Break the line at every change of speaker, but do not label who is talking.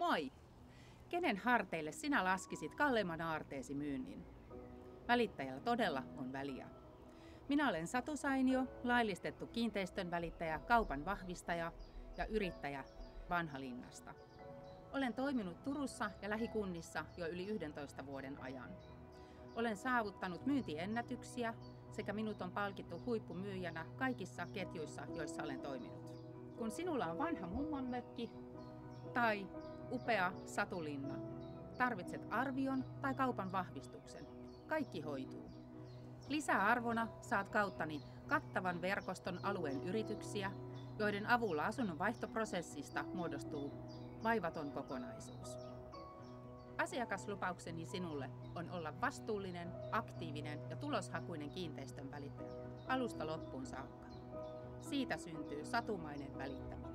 Moi! Kenen harteille sinä laskisit kalleimman aarteesi myynnin? Välittäjällä todella on väliä. Minä olen Satu Sainio, laillistettu kiinteistön välittäjä, kaupan vahvistaja ja yrittäjä Vanhalinnasta. Olen toiminut Turussa ja lähikunnissa jo yli 11 vuoden ajan. Olen saavuttanut myyntiennätyksiä sekä minut on palkittu huippumyyjänä kaikissa ketjuissa, joissa olen toiminut. Kun sinulla on vanha mummonmökki tai upea satulinna, tarvitset arvion tai kaupan vahvistuksen. Kaikki hoituu. Lisäarvona saat kauttani kattavan verkoston alueen yrityksiä, joiden avulla asunnon vaihtoprosessista muodostuu vaivaton kokonaisuus. Asiakaslupaukseni sinulle on olla vastuullinen, aktiivinen ja tuloshakuinen kiinteistön välittäjä alusta loppuun saakka. Siitä syntyy satumainen välittäminen.